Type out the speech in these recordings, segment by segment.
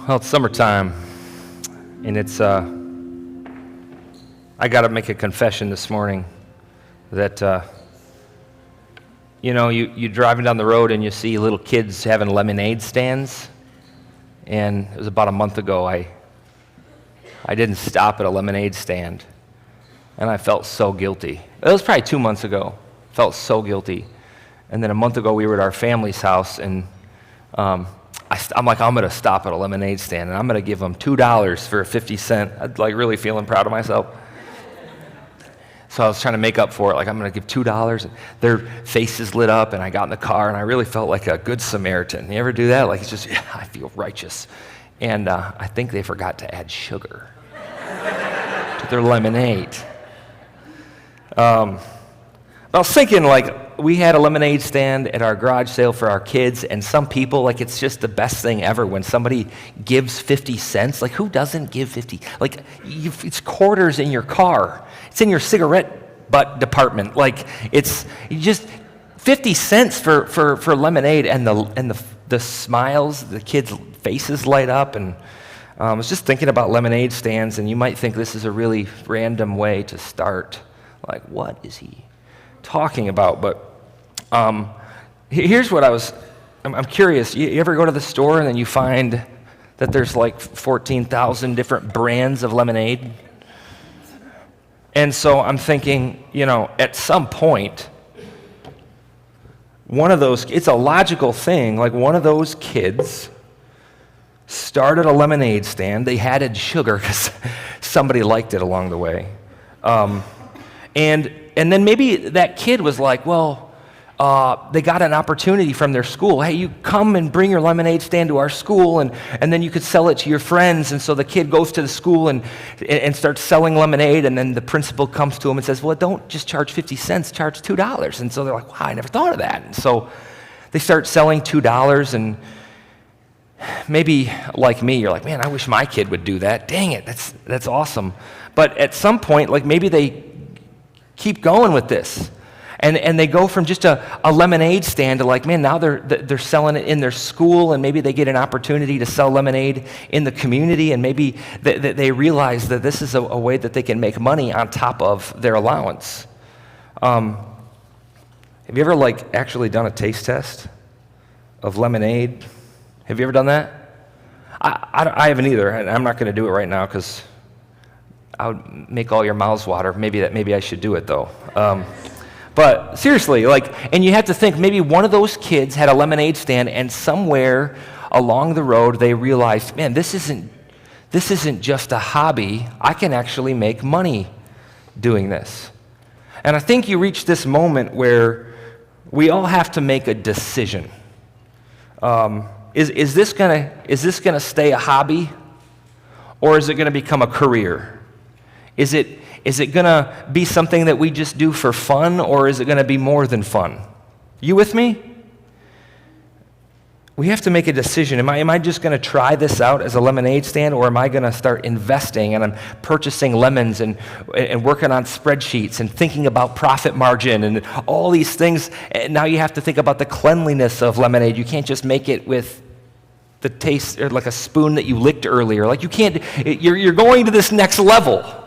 Well, it's summertime, and I got to make a confession this morning that, you're driving down the road and you see little kids having lemonade stands, and it was about a month ago I didn't stop at a lemonade stand, and I felt so guilty. It was probably 2 months ago. Felt so guilty. And then a month ago we were at our family's house, and I'm like, I'm going to stop at a lemonade stand, and I'm going to give them $2 for a 50-cent. I'm like really feeling proud of myself. So I was trying to make up for it, like I'm going to give $2. And their faces lit up, and I got in the car, and I really felt like a good Samaritan. You ever do that? Like, it's just, yeah, I feel righteous. And I think they forgot to add sugar to their lemonade. I was thinking, like, we had a lemonade stand at our garage sale for our kids, and some people, like, it's just the best thing ever when somebody gives 50 cents. Like, who doesn't give 50? Like, it's quarters in your car. It's in your cigarette butt department. Like, it's just 50 cents for lemonade, and the smiles, the kids' faces light up. And I was just thinking about lemonade stands, and you might think this is a really random way to start. Like, what is he talking about? But here's what I'm curious. You ever go to the store and then you find that there's like 14,000 different brands of lemonade? And so I'm thinking, at some point, one of those, it's a logical thing, like one of those kids started a lemonade stand. They added sugar because somebody liked it along the way. And then maybe that kid was like, well, they got an opportunity from their school. Hey, you come and bring your lemonade stand to our school, and then you could sell it to your friends. And so the kid goes to the school and starts selling lemonade, and then the principal comes to him and says, well, don't just charge 50 cents, charge $2. And so they're like, wow, I never thought of that. And so they start selling $2, and maybe like me, you're like, man, I wish my kid would do that. Dang it, that's awesome. But at some point, like maybe they keep going with this. And they go from just a lemonade stand to like, man, now they're selling it in their school, and maybe they get an opportunity to sell lemonade in the community, and maybe they realize that this is a way that they can make money on top of their allowance. Have you ever like actually done a taste test of lemonade? Have you ever done that? I haven't either, and I'm not going to do it right now because I would make all your mouths water. Maybe I should do it though. But seriously, and you have to think, maybe one of those kids had a lemonade stand, and somewhere along the road they realized, man, this isn't just a hobby. I can actually make money doing this. And I think you reach this moment where we all have to make a decision. Is this gonna stay a hobby, or is it gonna become a career? Is it going to be something that we just do for fun, or is it going to be more than fun? You with me? We have to make a decision. Am I just going to try this out as a lemonade stand, or am I going to start investing, and I'm purchasing lemons and working on spreadsheets and thinking about profit margin and all these things? And now you have to think about the cleanliness of lemonade. You can't just make it with the taste, or like a spoon that you licked earlier. Like, you can't, you're going to this next level.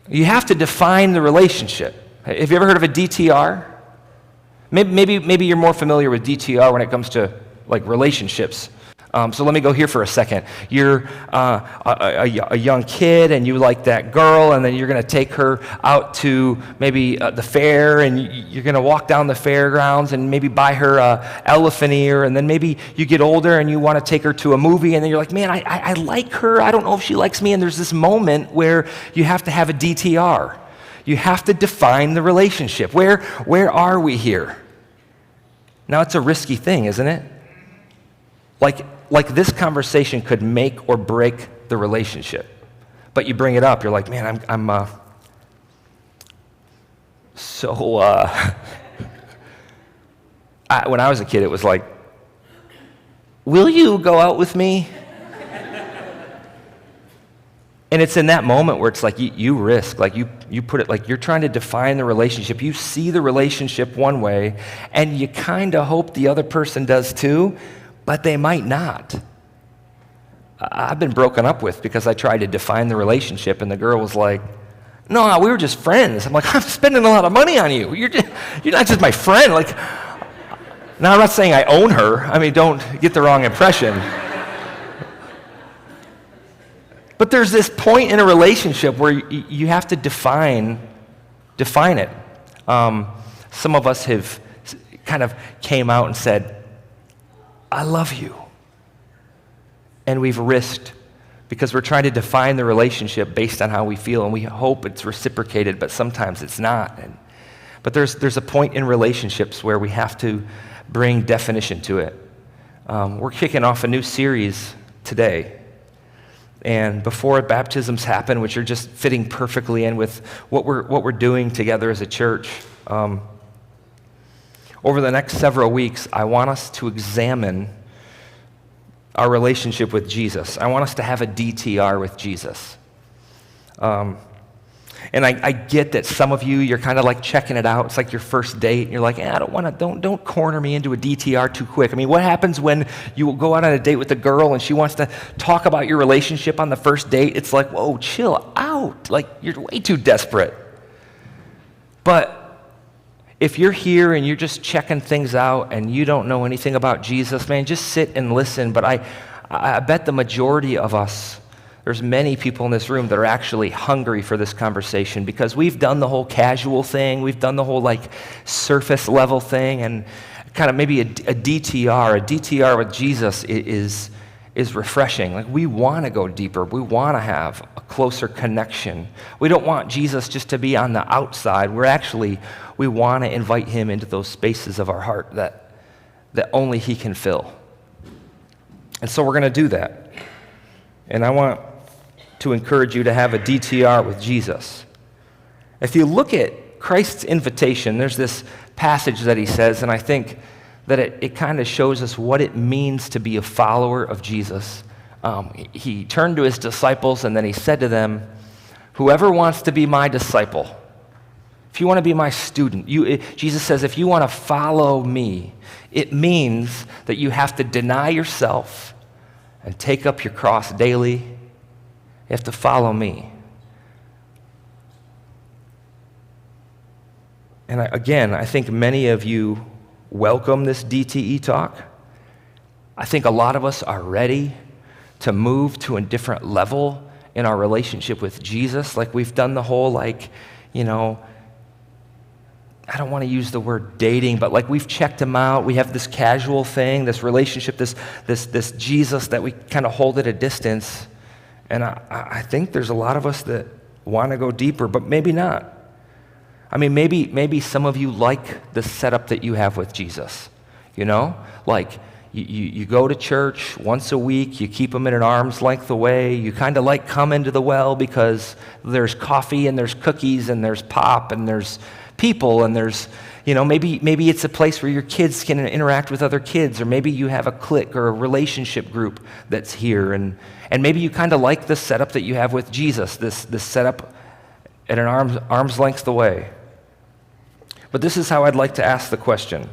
You have to define the relationship. Have you ever heard of a DTR? Maybe you're more familiar with DTR when it comes to like relationships. So let me go here for a second. You're a young kid, and you like that girl, and then you're going to take her out to maybe the fair, and you're going to walk down the fairgrounds and maybe buy her elephant ear, and then maybe you get older and you want to take her to a movie, and then you're like, man, I like her. I don't know if she likes me. And there's this moment where you have to have a DTR. You have to define the relationship. Where are we here? Now, it's a risky thing, isn't it? Like this conversation could make or break the relationship. But you bring it up, you're like, man, I'm when I was a kid, it was like, will you go out with me? And it's in that moment where it's like you risk, like you put it, like you're trying to define the relationship. You see the relationship one way, and you kind of hope the other person does too, but they might not. I've been broken up with because I tried to define the relationship, and the girl was like, no, we were just friends. I'm like, I'm spending a lot of money on you. You're not just my friend. Like, now I'm not saying I own her. I mean, don't get the wrong impression. But there's this point in a relationship where you have to define it. Some of us have kind of came out and said, I love you. And we've risked, because we're trying to define the relationship based on how we feel, and we hope it's reciprocated, but sometimes it's not. But there's a point in relationships where we have to bring definition to it. We're kicking off a new series today. And before baptisms happen, which are just fitting perfectly in with what we're doing together as a church, over the next several weeks, I want us to examine our relationship with Jesus. I want us to have a DTR with Jesus. And I get that some of you, you're kind of like checking it out. It's like your first date, and you're like, I don't want to, don't corner me into a DTR too quick. I mean, what happens when you go out on a date with a girl and she wants to talk about your relationship on the first date? It's like, whoa, chill out. Like, you're way too desperate. But if you're here and you're just checking things out and you don't know anything about Jesus, man, just sit and listen. But I bet the majority of us, there's many people in this room that are actually hungry for this conversation, because we've done the whole casual thing. We've done the whole like surface level thing, and kind of maybe a DTR with Jesus is refreshing. Like, we want to go deeper. We want to have a closer connection. We don't want Jesus just to be on the outside. We want to invite him into those spaces of our heart that only he can fill. And so we're going to do that. And I want to encourage you to have a DTR with Jesus. If you look at Christ's invitation, there's this passage that he says, and I think that it kind of shows us what it means to be a follower of Jesus. He turned to his disciples, and then he said to them, whoever wants to be my disciple, if you want to be my student, Jesus says, if you want to follow me, it means that you have to deny yourself and take up your cross daily. You have to follow me. And I think many of you welcome this DTE talk. I think a lot of us are ready to move to a different level in our relationship with Jesus. Like, we've done the whole, like, I don't want to use the word dating, but like, we've checked him out. We have this casual thing, this relationship, this Jesus that we kind of hold at a distance. And I think there's a lot of us that want to go deeper, but maybe not. I mean, maybe some of you like the setup that you have with Jesus. Like, you go to church once a week, you keep him at an arm's length away, you kind of like come into the well because there's coffee and there's cookies and there's pop and there's people, and there's, maybe it's a place where your kids can interact with other kids, or maybe you have a clique or a relationship group that's here, and maybe you kind of like the setup that you have with Jesus, this setup at an arm's length away. But this is how I'd like to ask the question,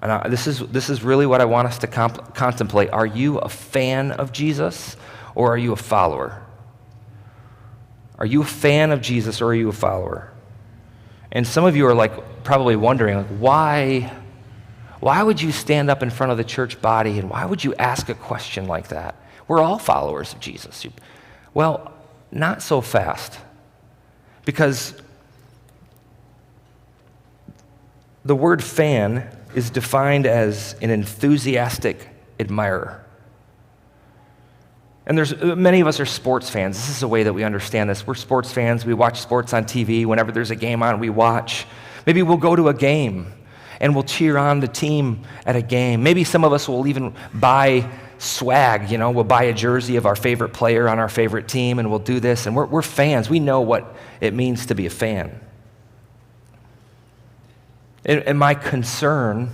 and this is really what I want us to contemplate. Are you a fan of Jesus, or are you a follower? Are you a fan of Jesus, or are you a follower? And some of you are like probably wondering, like, why would you stand up in front of the church body, and why would you ask a question like that? We're all followers of Jesus. Well, not so fast. Because the word fan is defined as an enthusiastic admirer. And many of us are sports fans. This is the way that we understand this. We're sports fans. We watch sports on TV. Whenever there's a game on, we watch. Maybe we'll go to a game and we'll cheer on the team at a game. Maybe some of us will even buy swag. We'll buy a jersey of our favorite player on our favorite team, and we'll do this. And we're fans. We know what it means to be a fan. And my concern,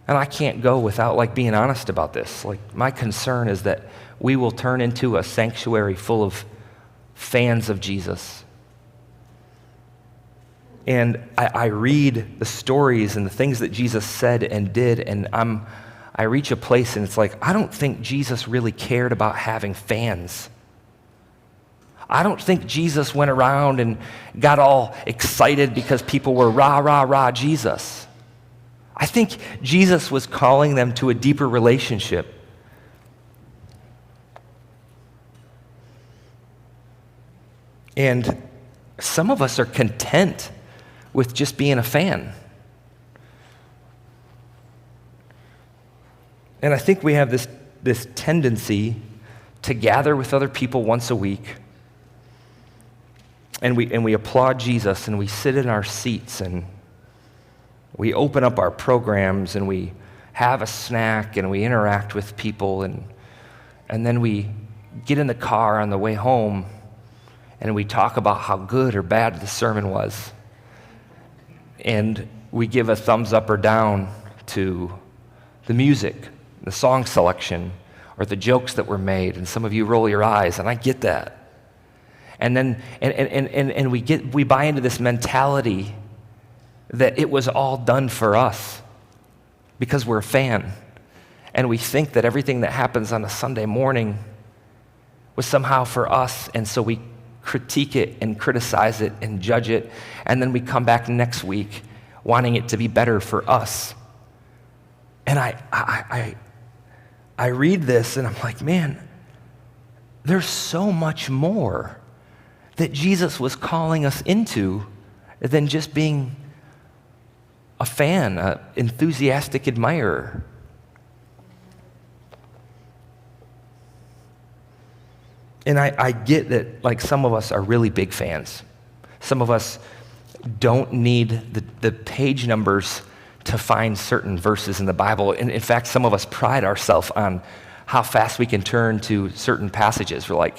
and I can't go without being honest about this. My concern is that we will turn into a sanctuary full of fans of Jesus. And I read the stories and the things that Jesus said and did, and I'm I reach a place and it's like, I don't think Jesus really cared about having fans. I don't think Jesus went around and got all excited because people were rah, rah, rah, Jesus. I think Jesus was calling them to a deeper relationship. And some of us are content with just being a fan. And I think we have this tendency to gather with other people once a week, and we applaud Jesus, and we sit in our seats, and we open up our programs, and we have a snack, and we interact with people, and then we get in the car on the way home, and we talk about how good or bad the sermon was. And we give a thumbs up or down to the music, the song selection, or the jokes that were made, and some of you roll your eyes, and I get that. And then and we buy into this mentality that it was all done for us because we're a fan. And we think that everything that happens on a Sunday morning was somehow for us, and so we critique it and criticize it and judge it, and then we come back next week wanting it to be better for us. And I read this and I'm like, man, there's so much more that Jesus was calling us into than just being a fan, an enthusiastic admirer. And I get that, like, some of us are really big fans. Some of us don't need the page numbers to find certain verses in the Bible. And in fact, some of us pride ourselves on how fast we can turn to certain passages. We're like,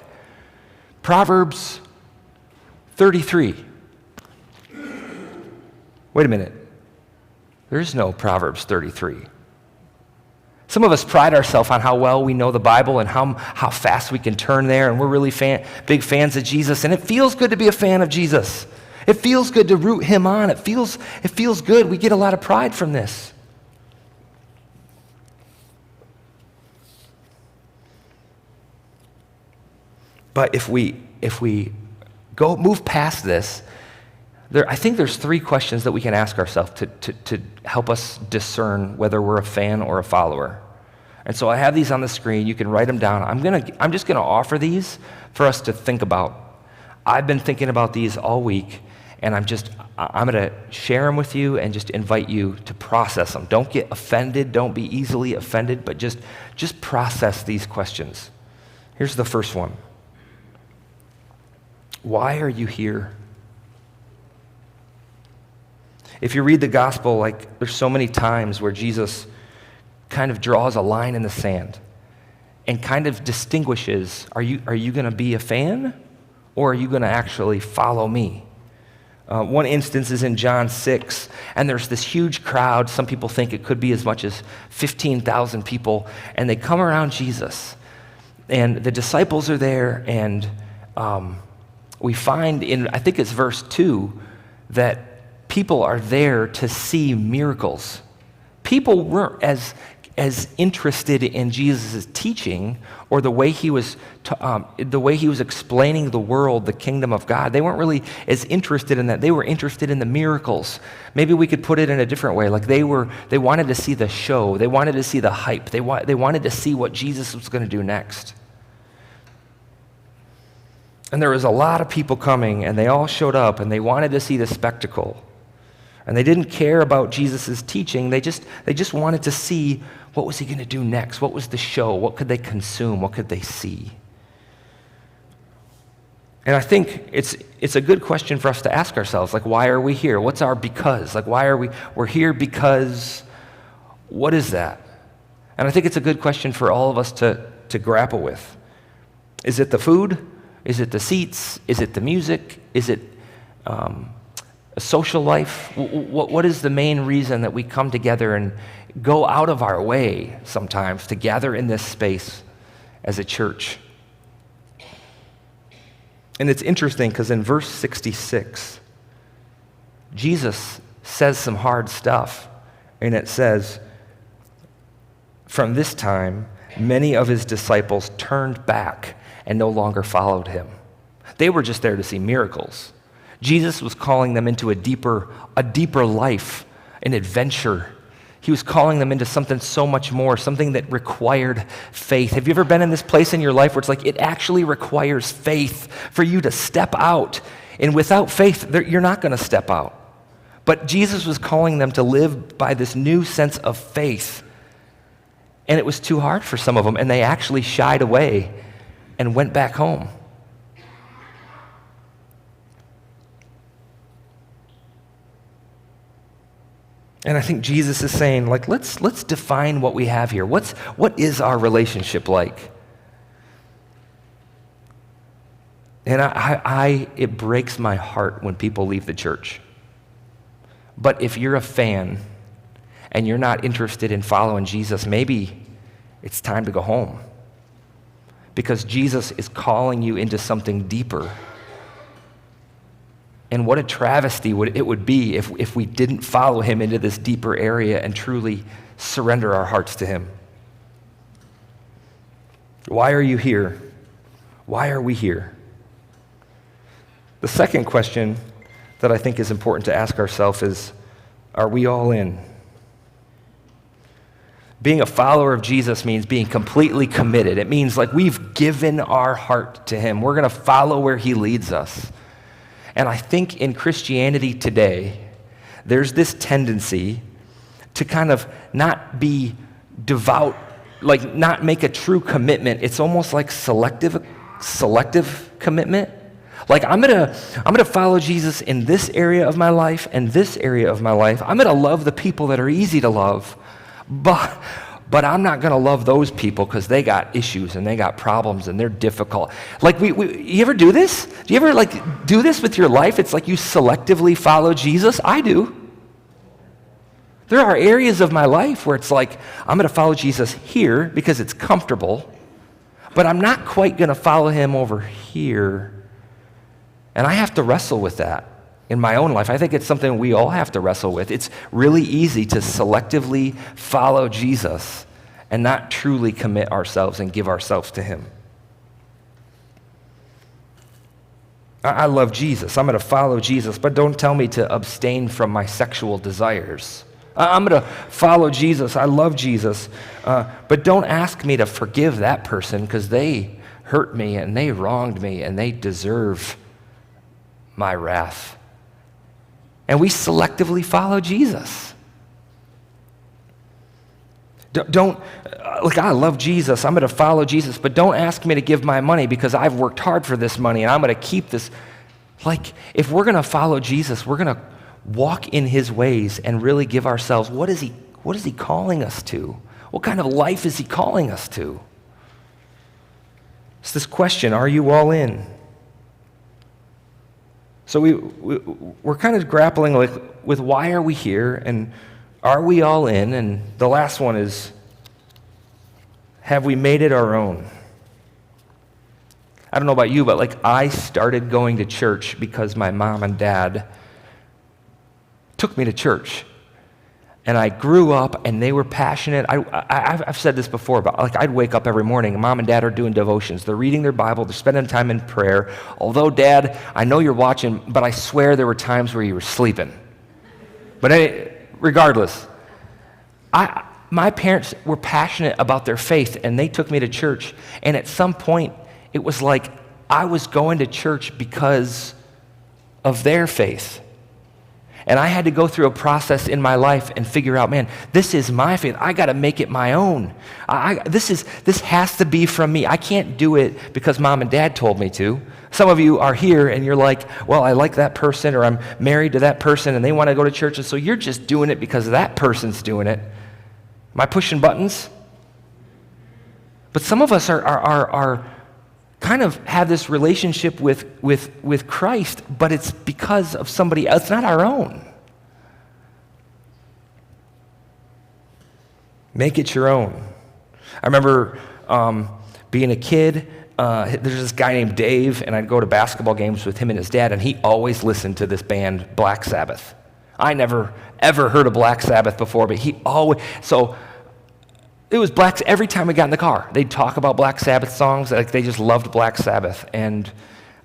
Proverbs 33. Wait a minute. There's no Proverbs 33. Some of us pride ourselves on how well we know the Bible and how fast we can turn there, and we're really big fans of Jesus, and it feels good to be a fan of Jesus. It feels good to root him on. It feels good. We get a lot of pride from this. But if we move past this, I think there's three questions that we can ask ourselves to help us discern whether we're a fan or a follower. And so I have these on the screen. You can write them down. I'm just gonna offer these for us to think about. I've been thinking about these all week, and I'm gonna share them with you and just invite you to process them. Don't get offended. Don't be easily offended, but just process these questions. Here's the first one. Why are you here? If you read the gospel, like, there's so many times where Jesus kind of draws a line in the sand and kind of distinguishes, are you going to be a fan, or are you going to actually follow me? One instance is in John 6, and there's this huge crowd. Some people think it could be as much as 15,000 people, and they come around Jesus. And the disciples are there, and we find in, I think it's verse 2, that people are there to see miracles. People weren't as interested in Jesus' teaching or the way he was explaining the world, the kingdom of God. They weren't really as interested in that. They were interested in the miracles. Maybe we could put it in a different way. Like, they wanted to see the show. They wanted to see the hype. They wanted to see what Jesus was going to do next. And there was a lot of people coming, and they all showed up, and they wanted to see the spectacle. And they didn't care about Jesus' teaching. They just wanted to see, what was he going to do next? What was the show? What could they consume? What could they see? And I think it's a good question for us to ask ourselves, like, why are we here? What's our because? Like, why are we're here because, what is that? And I think it's a good question for all of us to grapple with. Is it the food? Is it the seats? Is it the music? Is it a social life? What is the main reason that we come together and go out of our way sometimes to gather in this space as a church? And it's interesting because in verse 66, Jesus says some hard stuff. And it says, From this time, many of his disciples turned back and no longer followed him. They were just there to see miracles. Jesus was calling them into a deeper life, an adventure. He was calling them into something so much more, something that required faith. Have you ever been in this place in your life where it's like it actually requires faith for you to step out? And without faith, you're not going to step out. But Jesus was calling them to live by this new sense of faith. And it was too hard for some of them, and they actually shied away and went back home. And I think Jesus is saying, like, let's define what we have here. What is our relationship like? And it breaks my heart when people leave the church. But if you're a fan and you're not interested in following Jesus, maybe it's time to go home. Because Jesus is calling you into something deeper. And what a travesty it would be if we didn't follow him into this deeper area and truly surrender our hearts to him. Why are you here? Why are we here? The second question that I think is important to ask ourselves is, are we all in? Being a follower of Jesus means being completely committed. It means like we've given our heart to him. We're going to follow where he leads us. And I think in Christianity today, there's this tendency to kind of not be devout, like not make a true commitment. It's almost like selective commitment. Like I'm gonna follow Jesus in this area of my life and this area of my life. I'm gonna love the people that are easy to love, but I'm not gonna love those people because they got issues and they got problems and they're difficult. Like you ever do this? Do you ever like do this with your life? It's like you selectively follow Jesus. I do. There are areas of my life where it's like I'm gonna follow Jesus here because it's comfortable, but I'm not quite gonna follow him over here. And I have to wrestle with that in my own life. I think it's something we all have to wrestle with. It's really easy to selectively follow Jesus and not truly commit ourselves and give ourselves to him. I love Jesus. I'm going to follow Jesus, but don't tell me to abstain from my sexual desires. I'm going to follow Jesus. I love Jesus, but don't ask me to forgive that person because they hurt me and they wronged me and they deserve my wrath. And we selectively follow Jesus. Don't look, I love Jesus. I'm going to follow Jesus, but don't ask me to give my money because I've worked hard for this money and I'm going to keep this. Like, if we're going to follow Jesus, we're going to walk in his ways and really give ourselves, what is he calling us to? What kind of life is he calling us to? It's this question, are you all in? So we're kind of grappling with why are we here and are we all in? And the last one is, have we made it our own? I don't know about you, but like I started going to church because my mom and dad took me to church. And I grew up and they were passionate. I've said this before, but like I'd wake up every morning and mom and dad are doing devotions. They're reading their Bible. They're spending time in prayer. Although, Dad, I know you're watching, but I swear there were times where you were sleeping. But regardless, my parents were passionate about their faith and they took me to church. And at some point, it was like I was going to church because of their faith. And I had to go through a process in my life and figure out, man, this is my faith. I got to make it my own. This has to be from me. I can't do it because mom and dad told me to. Some of you are here and you're like, well, I like that person or I'm married to that person and they want to go to church. And so you're just doing it because that person's doing it. Am I pushing buttons? But some of us are kind of have this relationship with Christ, but it's because of somebody else. It's not our own. Make it your own. I remember being a kid. There's this guy named Dave, and I'd go to basketball games with him and his dad, and he always listened to this band, Black Sabbath. I never, ever heard of Black Sabbath before, but he always... So It was every time we got in the car, they'd talk about Black Sabbath songs, like they just loved Black Sabbath. And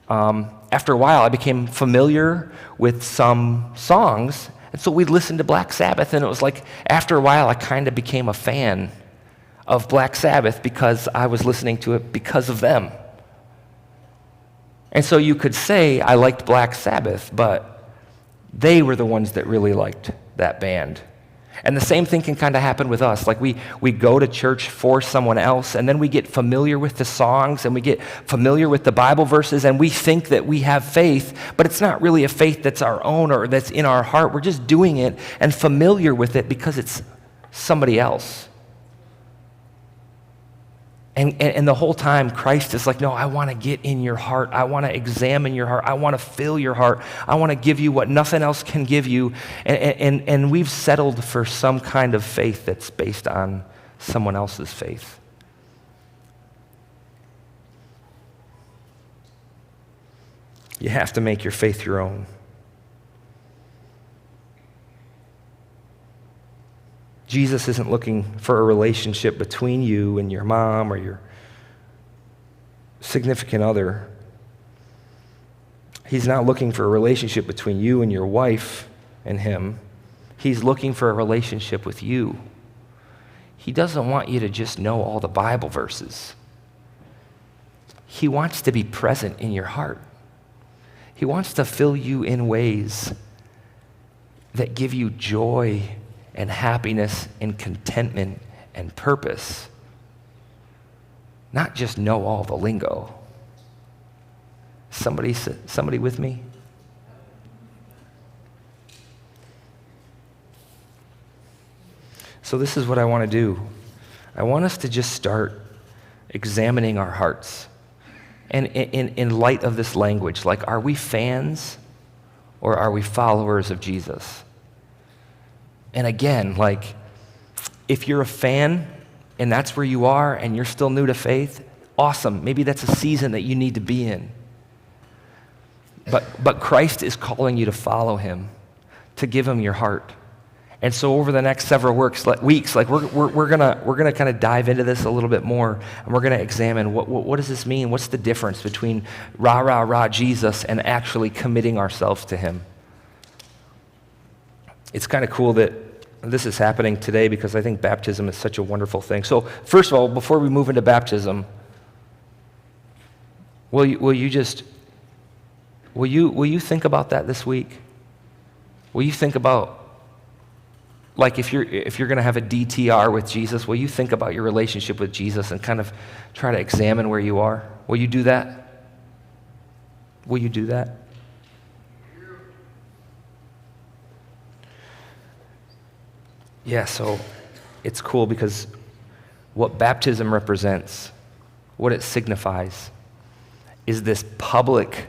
after a while, I became familiar with some songs, and so we'd listen to Black Sabbath, and it was like, after a while, I kind of became a fan of Black Sabbath because I was listening to it because of them. And so you could say I liked Black Sabbath, but they were the ones that really liked that band. And the same thing can kind of happen with us. Like we go to church for someone else, and then we get familiar with the songs, and we get familiar with the Bible verses, and we think that we have faith, but it's not really a faith that's our own or that's in our heart. We're just doing it and familiar with it because it's somebody else. And the whole time, Christ is like, no, I want to get in your heart. I want to examine your heart. I want to fill your heart. I want to give you what nothing else can give you. And we've settled for some kind of faith that's based on someone else's faith. You have to make your faith your own. Jesus isn't looking for a relationship between you and your mom or your significant other. He's not looking for a relationship between you and your wife and him. He's looking for a relationship with you. He doesn't want you to just know all the Bible verses. He wants to be present in your heart. He wants to fill you in ways that give you joy and happiness and contentment and purpose. Not just know all the lingo. Somebody with me? So this is what I want to do. I want us to just start examining our hearts. And in light of this language, like, are we fans or are we followers of Jesus? And again, like, if you're a fan and that's where you are and you're still new to faith, awesome. Maybe that's a season that you need to be in. But Christ is calling you to follow him, to give him your heart. And so over the next several weeks, like we're gonna kind of dive into this a little bit more, and we're gonna examine what does this mean? What's the difference between rah Jesus and actually committing ourselves to him? It's kind of cool that this is happening today because I think baptism is such a wonderful thing. So first of all, before we move into baptism, will you think about that this week? Will you think about, like, if you're going to have a DTR with Jesus, will you think about your relationship with Jesus and kind of try to examine where you are? Will you do that? Will you do that? Yeah, so it's cool because what baptism represents, what it signifies, is this public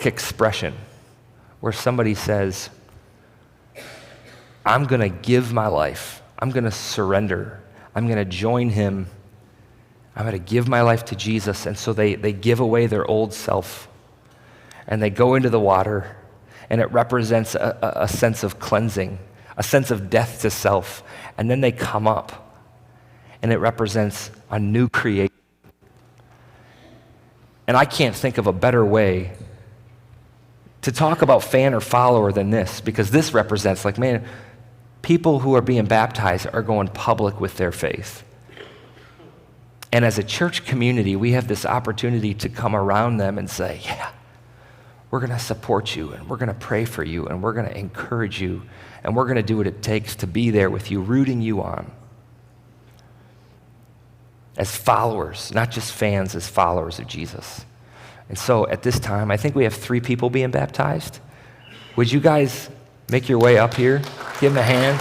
expression where somebody says, I'm going to give my life. I'm going to surrender. I'm going to join him. I'm going to give my life to Jesus. And so they give away their old self and they go into the water, and it represents a sense of cleansing, a sense of death to self. And then they come up, and it represents a new creation. And I can't think of a better way to talk about fan or follower than this, because this represents, like, man, people who are being baptized are going public with their faith. And as a church community, we have this opportunity to come around them and say, yeah, we're going to support you, and we're going to pray for you, and we're going to encourage you, and we're going to do what it takes to be there with you, rooting you on. As followers, not just fans, as followers of Jesus. And so at this time, I think we have 3 people being baptized. Would you guys make your way up here? Give them a hand.